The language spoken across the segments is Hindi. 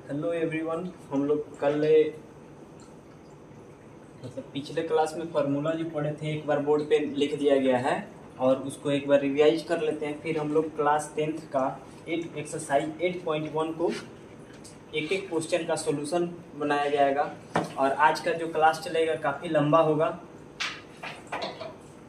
Hello everyone. हम लोग कल पिछले क्लास में फार्मूला जो पढ़े थे एक बार बोर्ड पे लिख दिया गया है और उसको एक बार रिवाइज कर लेते हैं। फिर हम लोग क्लास 10th का एक्सरसाइज 8.1 को एक एक क्वेश्चन का सॉल्यूशन बनाया जाएगा। और आज का जो क्लास चलेगा काफ़ी लंबा होगा,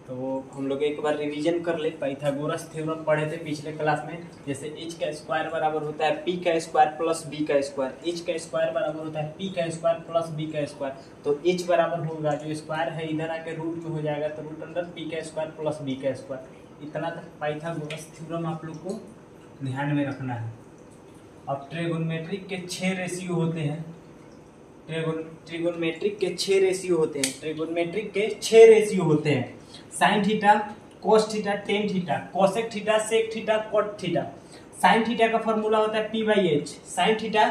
तो वो हम लोग एक बार रिवीजन कर ले। पाइथागोरस थ्योरम पढ़े थे पिछले क्लास में, जैसे एच का स्क्वायर बराबर होता है पी का स्क्वायर प्लस बी का स्क्वायर। एच का स्क्वायर बराबर होता है पी का स्क्वायर प्लस बी का स्क्वायर। तो एच बराबर होगा, जो स्क्वायर है इधर आके रूट में हो जाएगा, तो रूट अंडर पी का स्क्वायर प्लस बी का स्क्वायर। इतना तक पाइथागोरस थ्योरम आप लोग को ध्यान में रखना है। अब ट्रिगोनोमेट्रिक के 6 रेशियो होते हैं। ट्रिगोनोमेट्रिक के 6 रेशियो होते हैं। ट्रिगोनोमेट्रिक के 6 रेशियो होते हैं। Sine theta, cos theta, tan theta, cosec theta, sec theta, cot theta. Sine theta का फॉर्मूला होता है P by h. Sine theta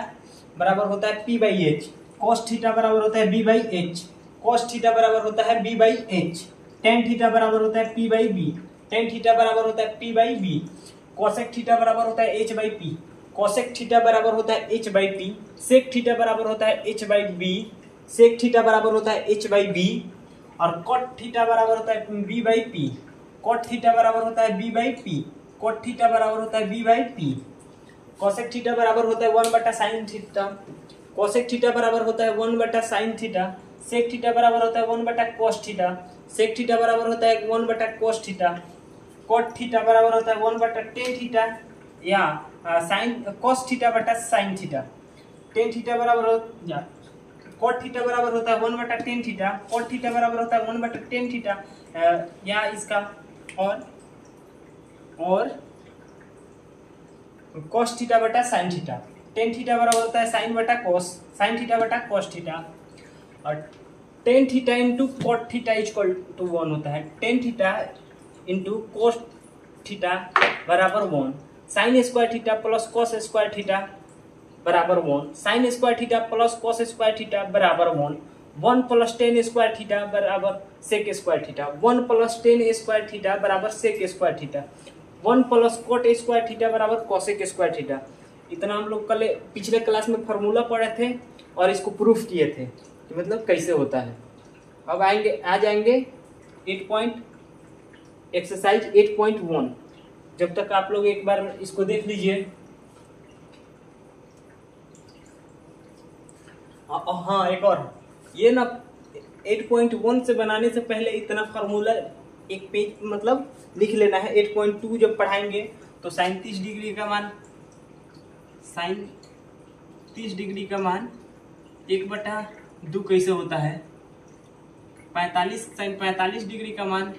बराबर होता है P by h. Cos theta बराबर होता है b by h. Cos theta बराबर होता है b by h. Tan theta बराबर होता है P by B. Tan theta बराबर होता है P by b. Cosec theta बराबर होता है h by p. Cosec theta बराबर होता है h by p. Sec theta बराबर होता है h by b. Sec theta बराबर होता है एच बाई बी। और कॉट थीटा बराबर होता है b by p. Cot theta बराबर होता है b by p. Cot theta बराबर होता है b by p. Cosec theta बराबर होता है 1/sin थीटा। कोसेक थीटा बराबर होता है 1/sin थीटा। सेक थीटा बराबर होता है 1/cos थीटा। सेक थीटा बराबर होता है 1/cos थीटा। कॉट थीटा बराबर होता है 1/tan थीटा या साइन cos थीटा बटा साइन थीटा। टेन थीटा बराबर या कॉट थीटा बराबर होता है 1/tan थीटा। कॉट थीटा बराबर होता है 1/tan थीटा या इसका और cos थीटा बटा साइन थीटा। टेन थीटा बराबर होता है साइन बटा cos, साइन थीटा बटा cos थीटा। और tan theta into cot theta equal to 1 होता है। Tan theta into cos theta बराबर 1। Sine square theta plus cos square theta बराबर 1। Sine square theta plus cos square theta बराबर 1। 1 प्लस टेन स्क्वायर थीटा बराबर sec square theta. 1 plus tan square theta बराबर sec square theta. 1 plus cot square theta बराबर कोसेक स्क्वायर थीटा। इतना हम लोग कल पिछले क्लास में फार्मूला पढ़े थे और इसको प्रूफ किए थे कि मतलब कैसे होता है। अब आ जाएंगे एक्सरसाइज 8.1। जब तक आप लोग एक बार इसको देख लीजिए। हाँ, एक और ये ना 8.1 से बनाने से पहले इतना फार्मूला एक पेज मतलब लिख लेना है। 8.2 जब पढ़ाएंगे तो साइन 30 डिग्री का मान 1/2 कैसे होता है। 45 साइन 45 डिग्री का मान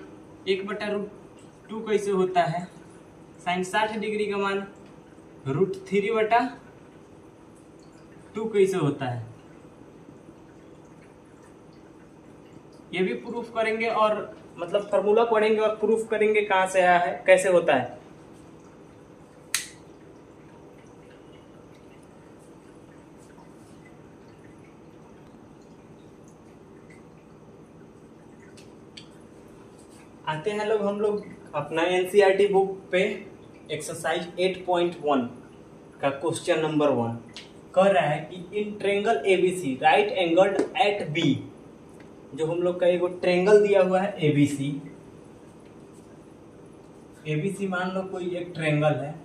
1/√2 कैसे होता है। साइन 60 डिग्री का मान √3/2 कैसे होता है। ये भी प्रूफ करेंगे और मतलब फार्मूला पढ़ेंगे और प्रूफ करेंगे कहाँ से आया है, कैसे होता है। आते हैं हम लोग अपना एनसीईआरटी बुक पे एक्सरसाइज 8.1 का क्वेश्चन नंबर 1 कह रहा है कि in triangle ABC right angled at B. जो हम लोग का एगो ट्रेंगल दिया हुआ है एबीसी। एबीसी मान लो कोई एक ट्रेंगल है।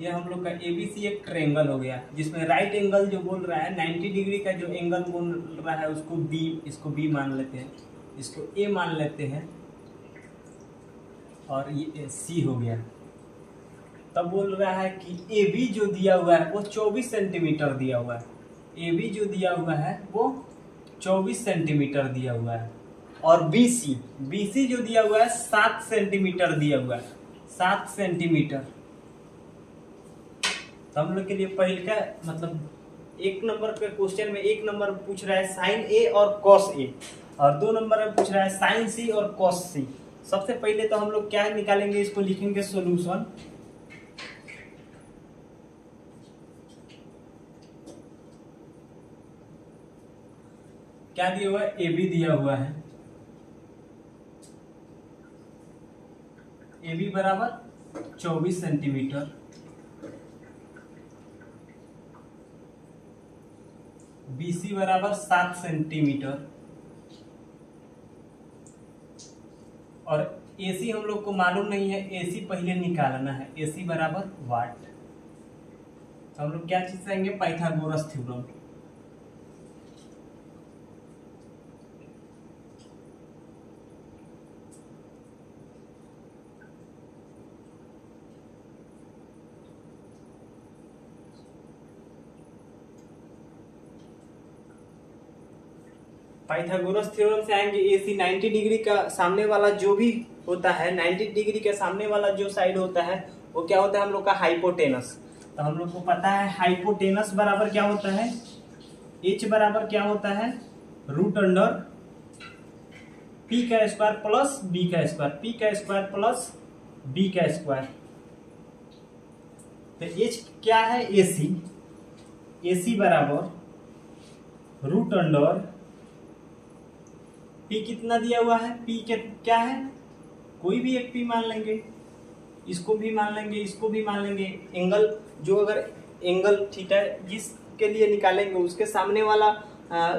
ये हम लोग का एबीसी एक ट्रेंगल हो गया, जिसमें राइट एंगल जो बोल रहा है 90 डिग्री का जो एंगल बोल रहा है उसको बी, इसको बी मान लेते हैं, इसको ए मान लेते हैं और ये सी हो गया। तब बोल रहा है कि ए बी जो दिया हुआ है वो 24 सेंटीमीटर दिया हुआ है। ए बी जो दिया हुआ है वो 24 सेंटीमीटर दिया हुआ है। और बी सी जो दिया हुआ है 7 सेंटीमीटर दिया हुआ है। 7 सेंटीमीटर। तो हम लोग के लिए पहले का मतलब 1 नंबर के क्वेश्चन में 1 नंबर पूछ रहा है साइन ए और कॉस ए, और 2 नंबर में पूछ रहा है साइन सी और कॉस सी। सबसे पहले तो हम लोग क्या निकालेंगे, इसको लिखेंगे सॉल्यूशन। क्या दिया हुआ है, ए बी दिया हुआ है। ए बी बराबर 24 सेंटीमीटर, BC बराबर 7 सेंटीमीटर, और AC हम लोग को मालूम नहीं है, AC पहले निकालना है। AC बराबर वाट। तो हम लोग क्या चीज करेंगे, पाइथागोरस थ्योरम। पाइथागोरस थ्योरम से आएंगे, AC 90 डिग्री का सामने वाला जो भी होता है, 90 डिग्री के सामने वाला जो साइड होता है वो क्या होता है हम लोग का, हाइपोटेनस। तो हम लोग को पता है हाइपोटेनस बराबर क्या होता है, H बराबर क्या होता है, रूट अंडर P का स्क्वायर प्लस B का स्क्वायर, P का स्क्वायर प्लस B का स्क्वायर। तो H क्या है, AC बराबर रूट अंडर P कितना दिया हुआ है, P के क्या है, कोई भी एक P मान लेंगे, इसको भी मान लेंगे, इसको भी मान लेंगे। एंगल जो अगर एंगल थीटा जिसके लिए निकालेंगे उसके सामने वाला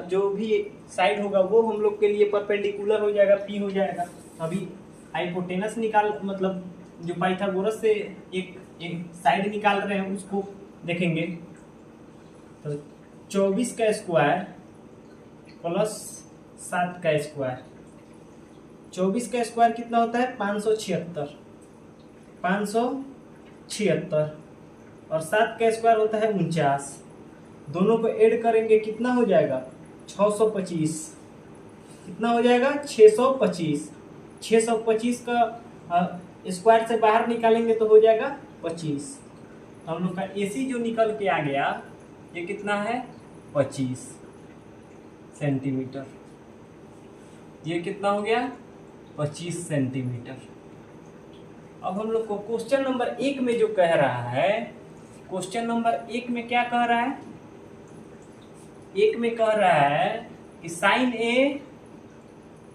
जो भी साइड होगा वो हम लोग के लिए परपेंडिकुलर हो जाएगा, P हो जाएगा। अभी हाइपोटेनस निकाल मतलब जो पाइथागोरस से एक साइड निकाल रहे हैं उसको देखेंगे। तो 24 का स्क्वायर प्लस 7 का स्क्वायर, 24 का स्क्वायर कितना होता है, 576, 576, और 7 का स्क्वायर होता है 49। दोनों को ऐड करेंगे कितना हो जाएगा, 625। कितना हो जाएगा, 625। 625 का स्क्वायर से बाहर निकालेंगे तो हो जाएगा 25। हम लोग का AC जो निकल के आ गया ये कितना है, 25 सेंटीमीटर। ये कितना हो गया, 25 सेंटीमीटर। अब हम लोग को क्वेश्चन नंबर 1 में जो कह रहा है, क्वेश्चन नंबर 1 में क्या कह रहा है, 1 में कह रहा है कि साइन ए,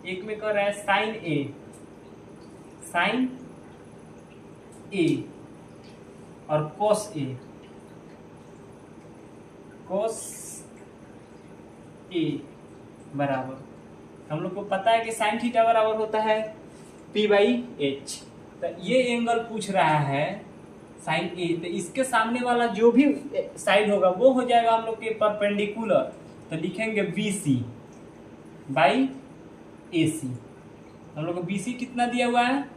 1 में कह रहा है साइन ए और कॉस ए बराबर, हम लोग को पता है कि साइन थीटा बराबर होता है P/H। तो ये एंगल पूछ रहा है साइन ए, तो इसके सामने वाला जो भी साइड होगा वो हो जाएगा हम लोग के परपेंडिकुलर। तो लिखेंगे BC/AC। हम लोग को BC कितना दिया हुआ है,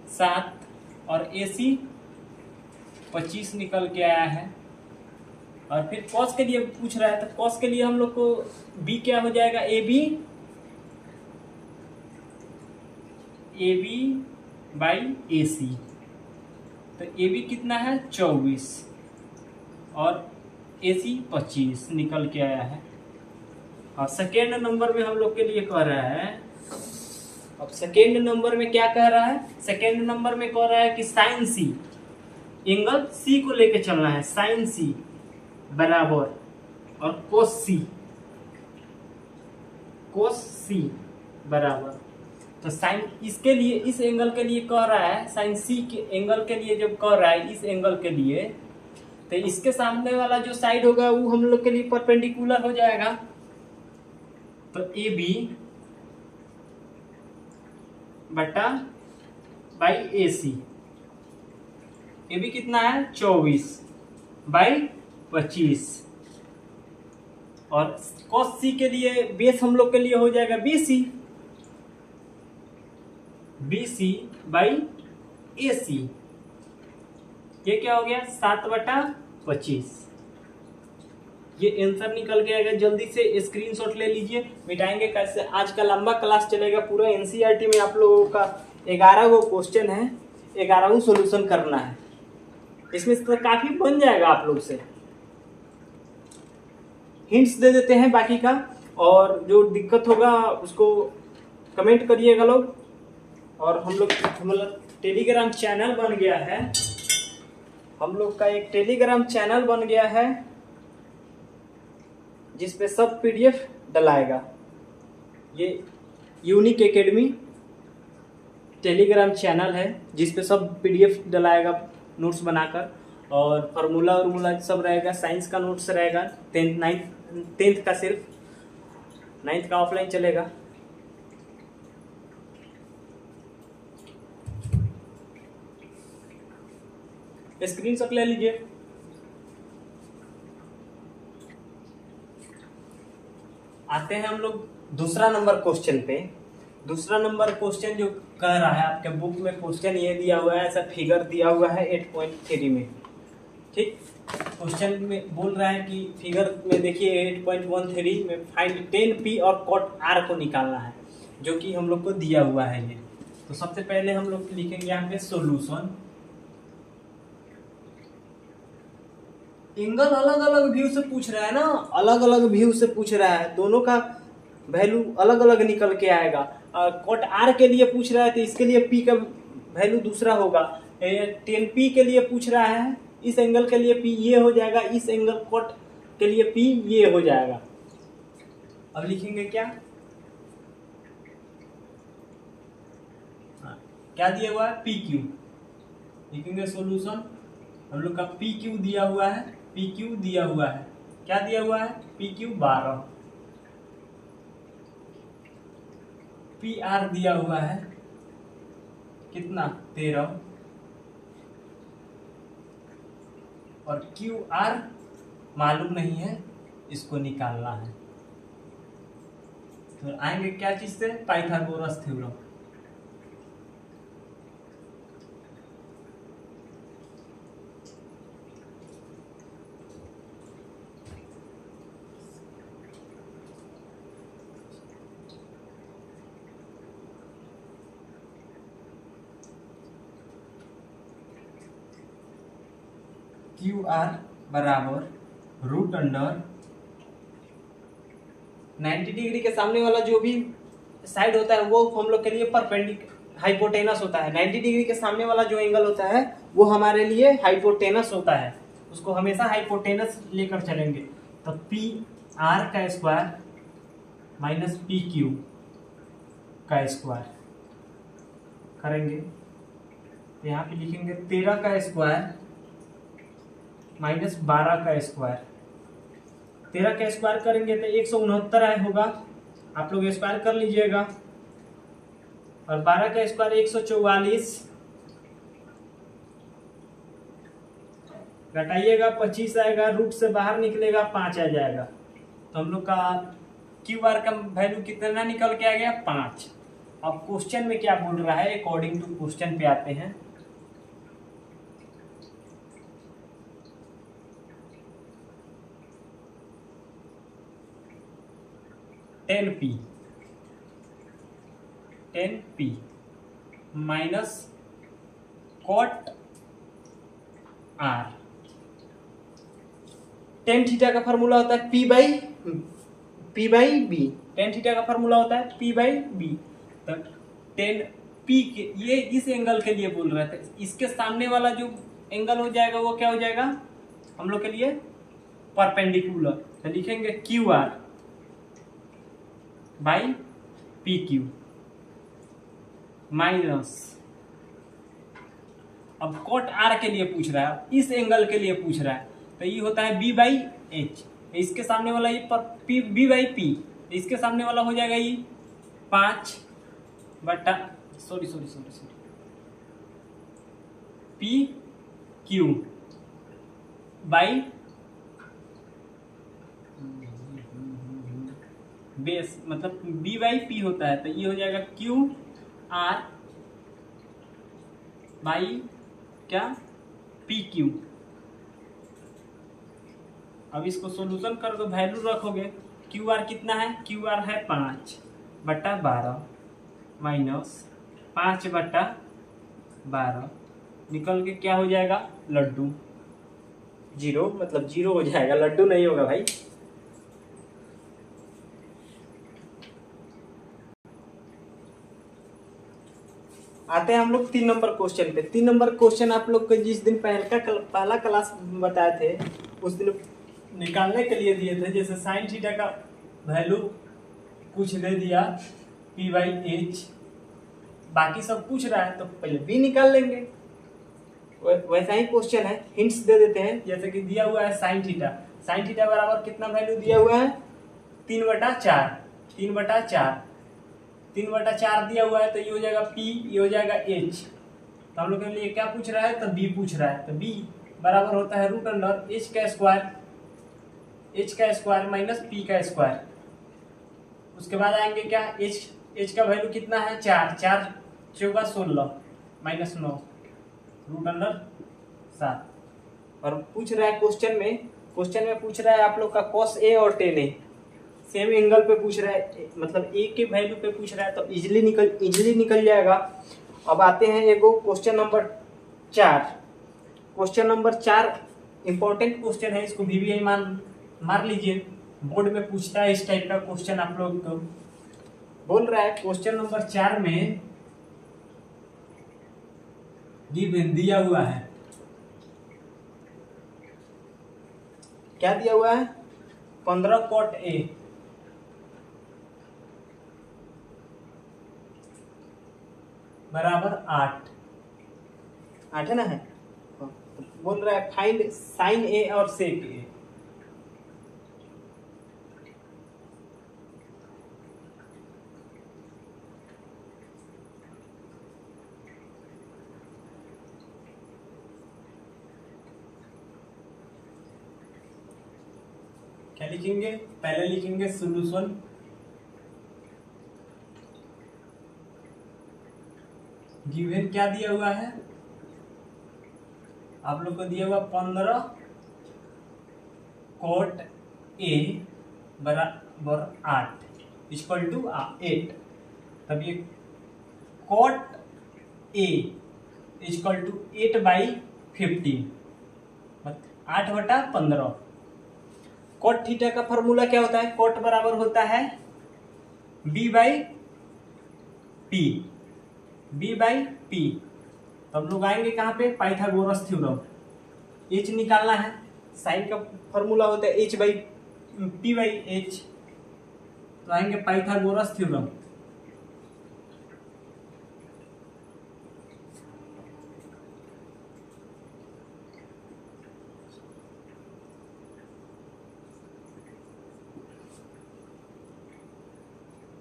7, और AC 25 निकल के आया है। और फिर कॉस के लिए पूछ रहा है, तो कॉस के लिए हम लोग को B क्या हो जाएगा, AB/AC। तो AB कितना है, 24, और AC 25 निकल के आया है। और सेकेंड नंबर में हम लोग के लिए कह रहा है, अब सेकेंड नंबर में क्या कह रहा है, सेकेंड नंबर में कह रहा है कि साइन C, एंगल C को लेके चलना है, साइन C बराबर और कोस C बराबर। तो साइन इसके लिए, इस एंगल के लिए कह रहा है, साइन C के एंगल के लिए जब कह रहा है इस एंगल के लिए, तो इसके सामने वाला जो साइड होगा वो हम लोग के लिए परपेंडिकुलर हो जाएगा। तो AB/AC, AB कितना है, 24/25, और cos C के लिए बेस हम लोग के लिए हो जाएगा BC/AC। ये क्या हो गया, 7/25। ये आंसर निकल के आएगा। जल्दी से स्क्रीनशॉट ले लीजिए, मिटाएंगे कैसे, आज का लंबा क्लास चलेगा। पूरा NCERT में आप लोगों का 11 गो क्वेश्चन है, 11 सोल्यूशन करना है। इसमें तो काफी बन जाएगा। आप लोग से हिंट्स दे देते हैं बाकी का, और जो दिक्कत होगा उसको कमेंट करिएगा लोग। और हम लोग टेलीग्राम चैनल बन गया है, हम लोग का एक टेलीग्राम चैनल बन गया है जिसपे सब PDF डलाएगा। ये यूनिक एकेडमी टेलीग्राम चैनल है जिस पे सब पीडीएफ डलाएगा नोट्स बनाकर, और फार्मूला वार्मूला सब रहेगा। साइंस का नोट्स रहेगा, 10th का सिर्फ, 9th का ऑफलाइन चलेगा। स्क्रीनशॉट ले लीजिए। आते हैं हम लोग दूसरा नंबर क्वेश्चन पे। दूसरा नंबर क्वेश्चन जो कह रहा है, आपके बुक में क्वेश्चन ये दिया हुआ है, ऐसा फिगर दिया हुआ है 8.3 में। ठीक, क्वेश्चन में बोल रहा है कि फिगर में देखिए 8.13 में फाइंड 10p और cot r को निकालना है, जो कि हम लोग को दिया हुआ है ये। तो सबसे पहले हम लोग लिखेंगे यहाँ पे सोल्यूशन। एंगल अलग अलग व्यू से पूछ रहा है ना, अलग अलग व्यू से पूछ रहा है, दोनों का वैल्यू अलग अलग निकल के आएगा। कॉट आर के लिए पूछ रहा है तो इसके लिए पी का वैल्यू दूसरा होगा। 10p के लिए पूछ रहा है, इस एंगल के लिए p ये हो जाएगा, इस एंगल कॉट के लिए p ये हो जाएगा। अब लिखेंगे क्या, क्या दिया हुआ है, पी क्यू। लिखेंगे सॉल्यूशन, हम लोग का पी क्यू दिया हुआ है, पी क्यू दिया हुआ है, क्या दिया हुआ है, पी क्यू 12, पी आर दिया हुआ है कितना 13, और क्यू आर मालूम नहीं है, इसको निकालना है। तो आएंगे क्या चीज से, पाइथागोरस थ्योरम। क्यू आर बराबर रूट अंडर 90 डिग्री के सामने वाला जो भी साइड होता है वो हम लोग के लिए परपेंडिकुलर हाइपोटेनस होता है। 90 डिग्री के सामने वाला जो एंगल होता है वो हमारे लिए हाइपोटेनस होता है, उसको हमेशा हाइपोटेनस लेकर चलेंगे। तो पी आर का स्क्वायर माइनस पी क्यू का स्क्वायर करेंगे, तो यहाँ पे लिखेंगे 13 का स्क्वायर माइनस 12 का स्क्वायर। 13 का स्क्वायर करेंगे तो 169 होगा, आप लोग स्क्वायर कर लीजिएगा, और 12 का स्क्वायर 144, घटाइएगा 25 आएगा, रूट से बाहर निकलेगा 5 आ जाएगा। तो हम लोग का क्यू आर का वैल्यू कितना निकल के आ गया, 5। अब क्वेश्चन में क्या बोल रहा है, अकॉर्डिंग टू क्वेश्चन पे आते हैं। Tan P minus cot R. Tan theta का फॉर्मूला होता है P by B. Tan theta का फॉर्मूला होता है पी बाई बी। तो टेन पी के ये इस एंगल के लिए बोल रहा था, इसके सामने वाला जो एंगल हो जाएगा वो क्या हो जाएगा हम लोग के लिए, परपेंडिकुलर। तो लिखेंगे Q R by P Q minus, अब कॉट आर के लिए पूछ रहा है, इस एंगल के लिए पूछ रहा है, तो ये होता है बी बाई एच। इसके सामने वाला ये पर पी बी बाई पी, इसके सामने वाला हो जाएगा ये 5 बटा sorry P Q by base, मतलब बी बाई पी होता है, तो ये हो जाएगा क्यू आर बाई क्या, पी क्यू। अब इसको सॉल्यूशन कर दो, वैल्यू रखोगे, क्यू आर कितना है, क्यू आर है 5 बटा 12 माइनस 5 बटा 12, निकल के क्या हो जाएगा, लड्डू, 0, मतलब 0 हो जाएगा, लड्डू नहीं होगा भाई। आते हैं हम लोग 3 नंबर क्वेश्चन पे। 3 नंबर क्वेश्चन आप लोग को जिस दिन पहला क्लास बताए थे उस दिन निकालने के लिए दिए थे। जैसे साइन थीटा का वैल्यू कुछ दे दिया p बाई एच, बाकी सब पूछ रहा है तो पहले बी निकाल लेंगे। वैसा ही क्वेश्चन है, हिंट्स दे देते हैं। जैसे कि दिया हुआ है साइन थीटा, साइन थीटा बराबर कितना वैल्यू दिया हुआ है 3/4, 3/4, 3/4 दिया हुआ है तो ये हो जाएगा P, ये हो जाएगा H। तो हम लोग के लिए क्या पूछ रहा है तो B पूछ रहा है, तो B बराबर होता है √H का स्क्वायर, H का स्क्वायर माइनस P का स्क्वायर। उसके बाद आएंगे क्या, H का वैल्यू कितना है 4, 4 चौका 16 माइनस 9 √7। और पूछ रहा है क्वेश्चन में पूछ रहा है आप लोग का cos A और tan A सेम एंगल पे पूछ रहा है, मतलब A के वैल्यू पे पूछ रहा है तो इजिली निकल जाएगा। अब आते हैं एगो question number 4। Question number 4 important question है, इसको VVI मार लीजिए, बोर्ड में पूछता है इस टाइप का क्वेश्चन। आप लोग को बोल रहा है क्वेश्चन नंबर 4 में गिवन दिया हुआ है, क्या दिया हुआ है 15 cot A बराबर 8 है ना, है बोल रहा है फाइंड साइन A और सेक A। क्या लिखेंगे, पहले लिखेंगे सॉल्यूशन, गिवन क्या दिया हुआ है आप लोग को, दिया हुआ 15 cot A बराबर 8 इक्वल टू 8। तब ये cot A equal to 8/15, 8/15। cot theta का फॉर्मूला क्या होता है, cot बराबर होता है B/P। तो हम लोग आएंगे कहाँ पे, पाइथागोरस थ्योरम। H निकालना है, साइन का फॉर्मूला होता है H/P/H। तो आएंगे पाइथागोरस थ्योरम।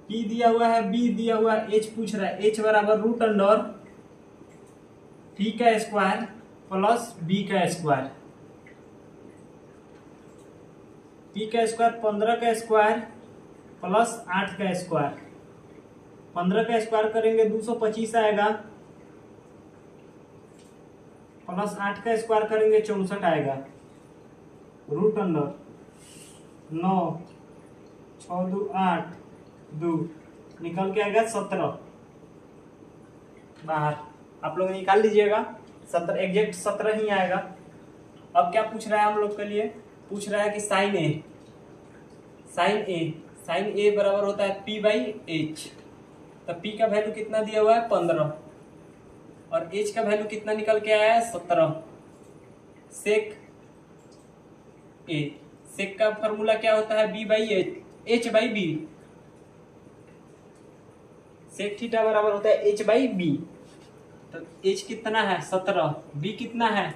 P दिया हुआ है, B दिया हुआ है, H पूछ रहा है। H बराबर √P का स्क्वायर प्लस B का स्क्वायर। P का स्क्वायर 15 का स्क्वायर प्लस 8 का स्क्वायर। 15 का स्क्वायर करेंगे 225 आएगा, प्लस 8 का स्क्वायर करेंगे 64 आएगा। √9 6 2 8 2 निकल के आएगा 17 बाहर। आप लोग निकाल लीजिएगा, 17 एग्जैक्ट 17 ही आएगा। अब क्या पूछ रहा है हम लोग के लिए, पूछ रहा है कि साइन ए बराबर होता है P/H। तो P का वैल्यू कितना दिया हुआ है 15 और H का वैल्यू कितना निकल के आया है 17। सेक का फॉर्मूला क्या होता है B/H/B। सेक थीटा बराबर होता है H/B। तो H कितना है 17, B कितना है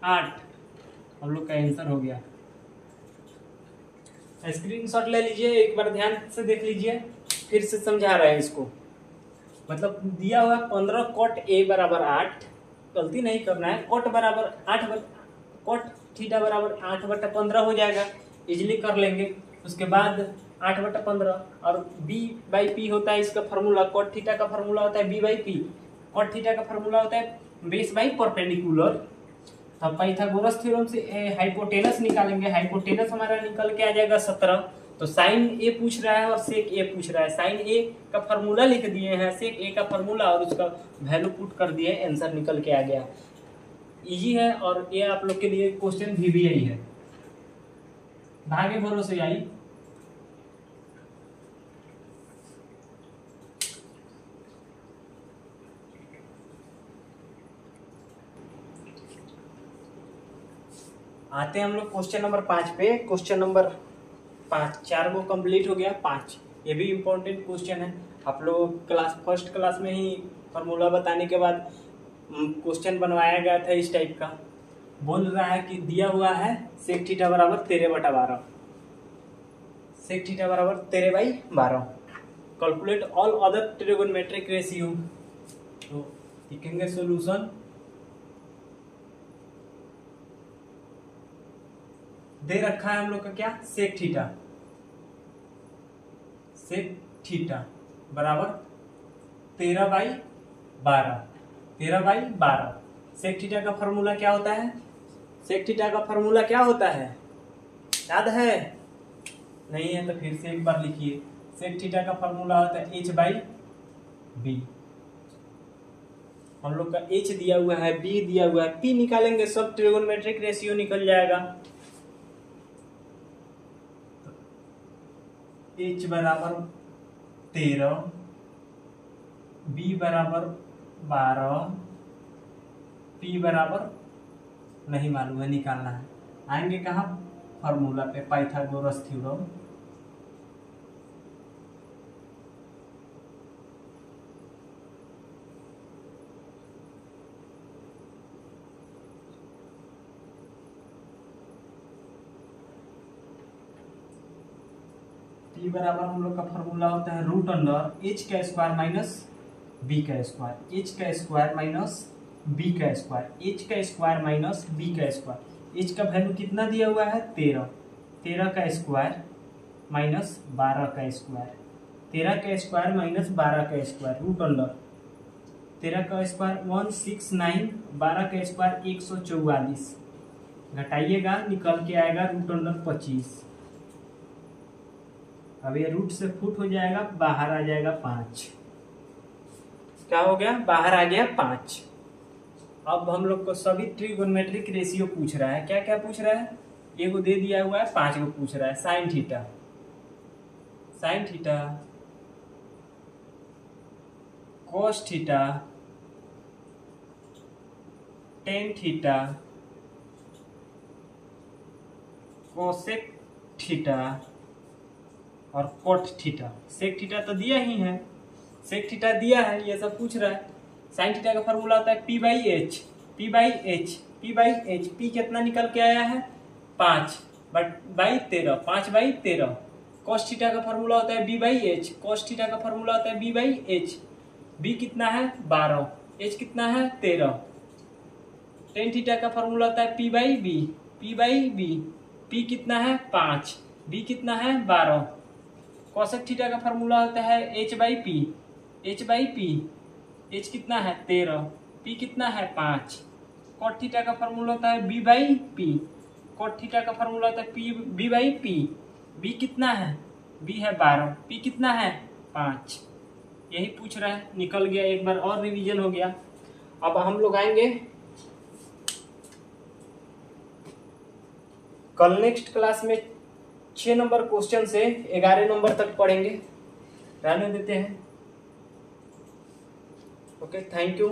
8। हम लोग का आंसर हो गया। स्क्रीनशॉट ले लीजिए, एक बार ध्यान से देख लीजिए, फिर से समझा रहे हैं इसको। मतलब दिया हुआ 15 cot A बराबर 8, गलती नहीं करना है, cot बराबर 8, cot थीटा बराबर 8/15 हो जाएगा, इजिली कर लेंगे। उसके बाद 8/15 और B/P होता है इसका फॉर्मूला, cot थीटा का फॉर्मूला होता है B/P। cot थीटा का फॉर्मूला होता है बेस/परपेंडिकुलर। तब पाइथागोरस थ्योरम से हाइपोटेनस निकालेंगे, हाइपोटेनस हमारा निकल के आ जाएगा 17। तो साइन ए पूछ रहा है और सेक ए पूछ रहा है। साइन ए का फॉर्मूला लिख दिए हैं, सेक ए का फॉर्मूला और उसका वैल्यू पुट कर दिए, आंसर निकल के आ गया। इजी है और ये आप लोग के लिए क्वेश्चन VVI है, भागे भरोसे आई। आते हैं हम लोग क्वेश्चन नंबर 5 पे। क्वेश्चन नंबर 5, 4 को कंप्लीट हो गया, 5 ये भी इंपॉर्टेंट क्वेश्चन है। आप लोग फर्स्ट क्लास में ही फार्मूला बताने के बाद क्वेश्चन बनवाया गया था इस टाइप का। बोल रहा है कि दिया हुआ है सेक थीटा बराबर 13/12, सेक थीटा बराबर 13/12। Calculate all other trigonometric ratio. तो लिखेंगे सॉल्यूशन। दे रखा है हम लोग का क्या, सेक थीटा, सेक थीटा बराबर 13/12, 13/12। सेक थीटा का फॉर्मूला क्या होता है, सेक थीटा का फॉर्मूला क्या होता है, याद है? नहीं है तो फिर से एक बार लिखिए। सेक थीटा का फॉर्मूला होता है h/b। हम लोग का h दिया हुआ है, b दिया हुआ है, p निकालेंगे, सब ट्रिगोनोमेट्रिक रेशियो निकल जाएगा। h बराबर 13, b बराबर 12, p बराबर नहीं मालूम है, निकालना है। आएंगे कहाँ, फॉर्मूला पे, पाइथागोरस थ्योरम। p बराबर हम लोग का फॉर्मूला होता है रूट अंडर h का स्क्वायर माइनस b का स्क्वायर, h का स्क्वायर माइनस b का स्क्वायर, h का स्क्वायर माइनस b का स्क्वायर। h का वैल्यू कितना दिया हुआ है, 13, 13 का स्क्वायर माइनस 12 का स्क्वायर, 13 का स्क्वायर माइनस 12 का स्क्वायर, रूट अंडर 13 का स्क्वायर 169, 12 का स्क्वायर 144, घटाइएगा निकल के आएगा रूट अंडर 25। अब ये रूट से फुट हो जाएगा, बाहर आ जाएगा 5। क्या हो गया, बाहर आ गया 5। अब हम लोग को सभी ट्रिगोनोमेट्रिक रेशियो पूछ रहा है। क्या क्या पूछ रहा है, एगो दे दिया हुआ है, 5 को पूछ रहा है। Sine theta, sine theta, cos theta, tan theta, cosec theta और कोट थीटा। सेक थीटा तो दिया ही है, सेक थीटा दिया है, ये सब पूछ रहा है। साइन थीटा का फॉर्मूला होता है p/h, p/h, p/h। p कितना निकल के आया है, 5/13, 5/13। कोस थीटा का फॉर्मूला होता है b/h, कोस थीटा का फॉर्मूला होता है b/h। b कितना है, 12, h कितना है, 13। टेन थीटा का फॉर्मूला होता है p/b, p/b। p कितना है, 5, b कितना है, 12। कोसेक थीटा का फॉर्मूला होता है h/p, h/p। h कितना है, 13, p कितना है, 5। कोट थीटा का फॉर्मूला होता है b/p, कोट थीटा का फॉर्मूला होता है b/p। b कितना है, b है 12, p कितना है, 5। यही पूछ रहा है, निकल गया, एक बार और रिवीजन हो गया। अब हम लोग आएंगे कल नेक्स्ट क्लास में 6 नंबर क्वेश्चन से 11 नंबर तक पढ़ेंगे, रहने देते हैं। Okay, thank you.